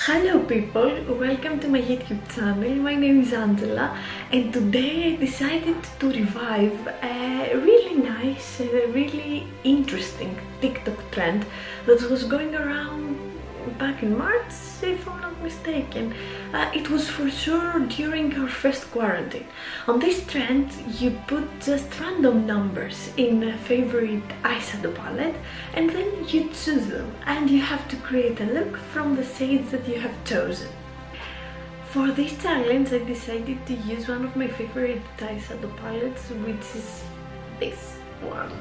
Hello people, welcome to my YouTube channel. My name is Angela and today I decided to revive a really nice, really interesting TikTok trend that was going around back in March, if I'm not mistaken. It was for sure during our first quarantine. On this trend, you put just random numbers in a favorite eyeshadow palette and then you choose them and you have to create a look from the shades that you have chosen. For this challenge, I decided to use one of my favorite eyeshadow palettes, which is this one,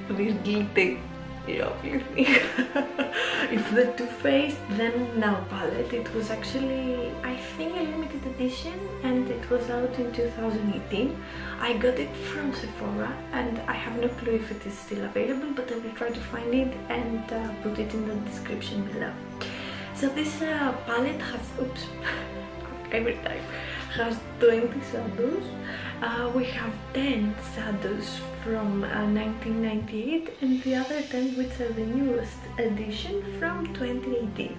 this glittery lovely thing. It's the Too Faced Then Now palette. It was actually, I think, a limited edition and it was out in 2018. I got it from Sephora and I have no clue if it is still available, but I will try to find it and put it in the description below. So this palette has, oops, every time, has 20 shadows. We have 10 shadows from 1998 and the other 10 which are the newest edition from 2018.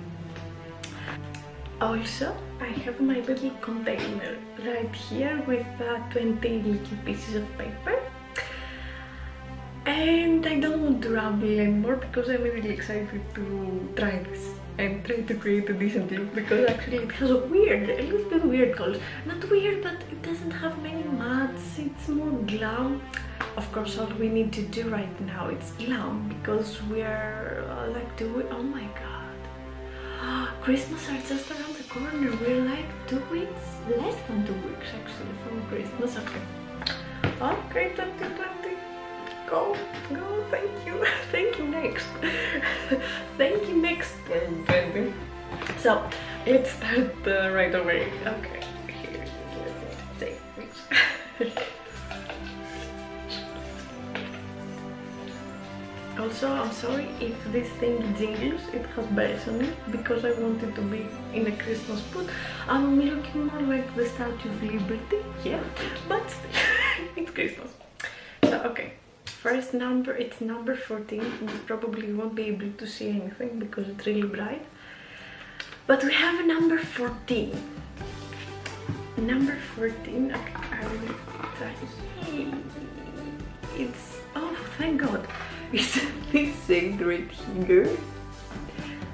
Also, I have my little container right here with 20 little pieces of paper. And I don't want to ramble anymore because I'm really excited to try this and try to create a decent look, because actually it has a little bit weird colors. Not weird, but it doesn't have many mattes, it's more glam. Of course, all we need to do right now is glam, because we're like oh my god, Christmas are just around the corner. We're like 2 weeks, less than 2 weeks actually from Christmas. Okay, 2020. Go, thank you, thank you next, thank you next 2020. So, let's start right away. Okay, here, let's say this. Also, I'm sorry if this thing jingles, it has bells on it, because I wanted to be in a Christmas mood. I'm looking more like the Statue of Liberty, yeah, but still, it's Christmas. So, okay. First number, it's number 14. You probably won't be able to see anything because it's really bright. But we have a number 14. Number 14, okay, I will try. It's, oh, thank God. It's this shade right here.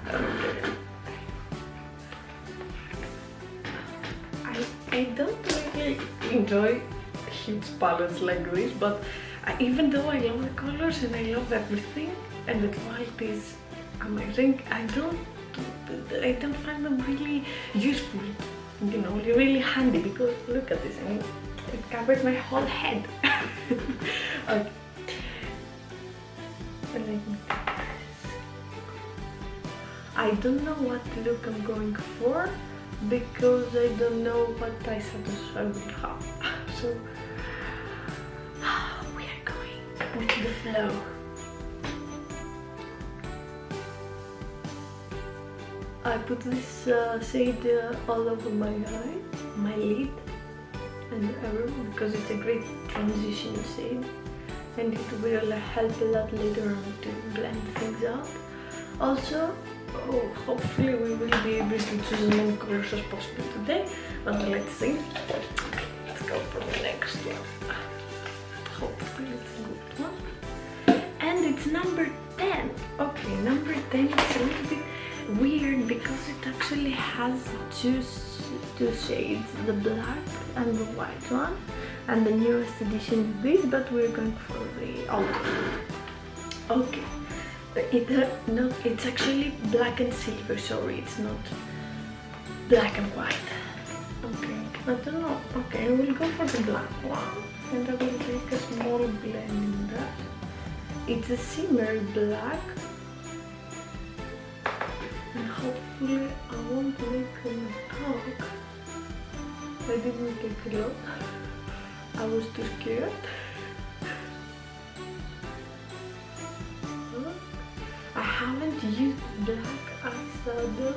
Okay. I don't really enjoy huge palettes like this, but even though I love the colors and I love everything and the quality is amazing, I don't find them really useful, you know, really handy, because look at this, I mean, it covers my whole head. Okay. I don't know what look I'm going for because I don't know what eyeshadows I will have. So with the flow. I put this shade all over my eye, my lid, and everywhere, because it's a great transition shade and it will help a lot later on to blend things out. Also, hopefully we will be able to choose as many colors as possible today, but let's see. Let's go for the next one. Hopefully it's a good one. And it's number 10. Okay, number 10 is a little bit weird because it actually has two shades, the black and the white one. And the newest edition is this, but we're going for the old one. Okay. It's actually black and silver, sorry, it's not black and white. Okay, I don't know. Okay, I will go for the black one. And I will take a small blend in that. It's a shimmery black. And hopefully I won't make a mistake. I didn't take a lot. I was too scared. I haven't used black eyeshadow,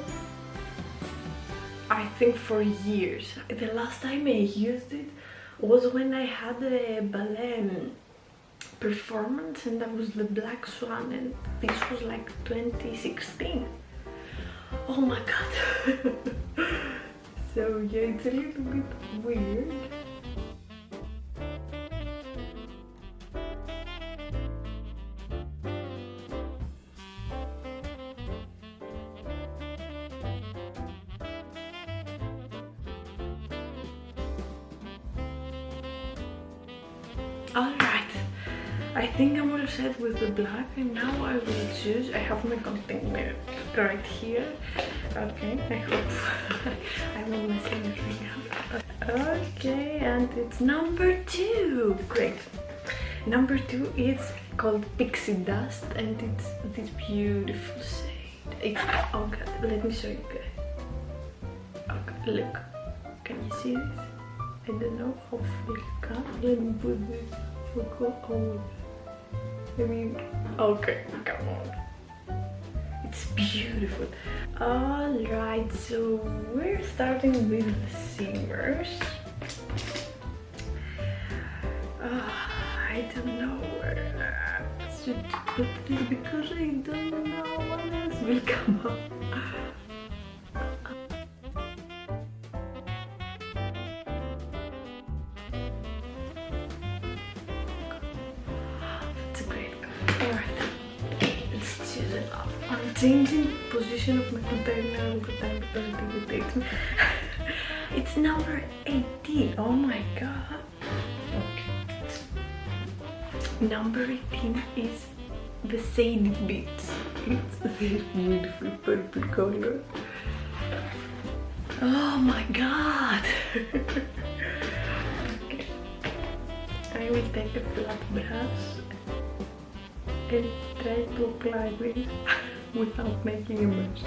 I think, for years. The last time I used it was when I had a ballet performance and that was the Black Swan, and this was like 2016. Oh my god. So yeah, it's a little bit weird. Alright, I think I'm all set with the black, and now I will choose. I have my container right here. Okay, I hope I won't mess anything up. Okay, and it's number 2. Great. Number 2 is called Pixie Dust, and it's this beautiful shade. It's, oh god, let me show you guys. Okay, look. Can you see this? I don't know, hopefully you can. Let me put this focal. Oh, I mean, okay, come on. It's beautiful. Alright, so we're starting with the shimmers. I don't know where I should put this because I don't know what else will come up. I'm changing position of my container all the time because it irritates me. It's number 18. Oh my god. Okay. Number 18 is the Shady Beats. It's this beautiful purple color. Oh my god. Okay. I will take a flat brush and try to apply this without making a mess.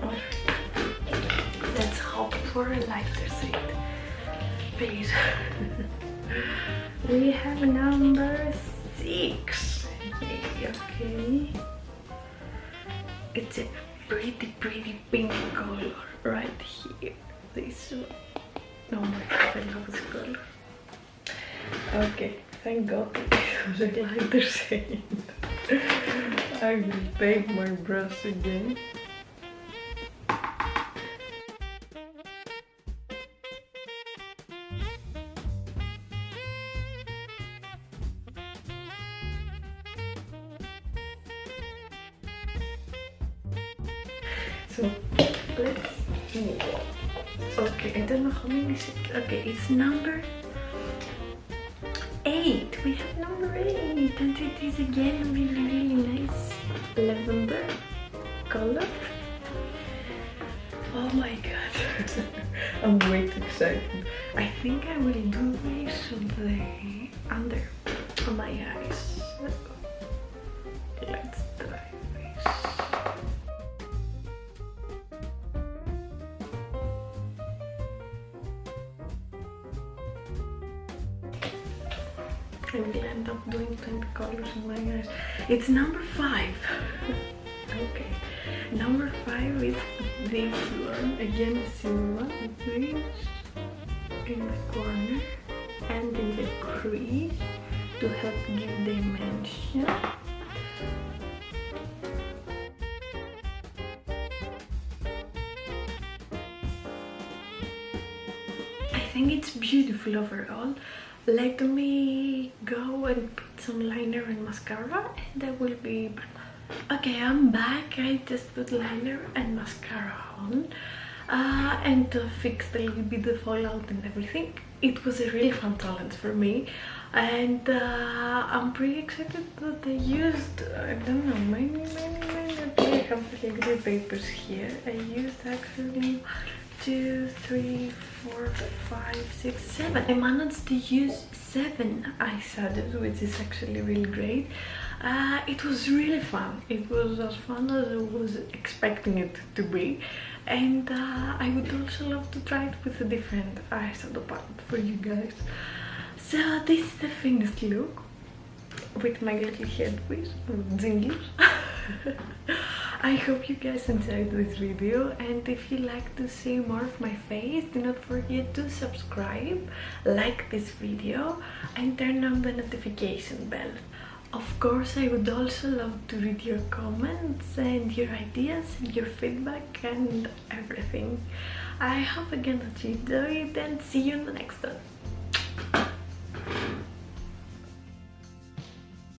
Alright, let's hope for a lighter shade, please. We have number 6. Okay. It's a pretty pink color right here. This one. Oh my god, I love this color. Okay, thank god it was a lighter shade. I will take my brush again. So let's see. Okay, I don't know how many is it. Okay, it's number 8. We have number 8, and it is again really nice lavender color. Oh my god. I'm way too excited. I think I will do this on the under my eyes. Let's try this. I will end up doing 20 colors in my eyes. It's number 5. Okay. Number 5 is this one. Again, a similar one. This in the corner and in the crease to help give dimension. I think it's beautiful overall. Let me go and put some liner and mascara and I will be back. Okay, I'm back. I just put liner and mascara on and fixed a little bit the fallout and everything. It was a really fun challenge for me, and I'm pretty excited that I used, I don't know, many. Okay, I have the glitter papers here. I used actually 2, 3, 4, 5, 6, 7. I managed to use 7 eyeshadows, which is actually really great. It was really fun. It was as fun as I was expecting it to be, and I would also love to try it with a different eyeshadow palette for you guys. So this is the finished look with my little headpiece or jingles. I hope you guys enjoyed this video, and if you like to see more of my face, do not forget to subscribe, like this video, and turn on the notification bell. Of course, I would also love to read your comments and your ideas and your feedback and everything. I hope again that you enjoyed, and see you in the next one.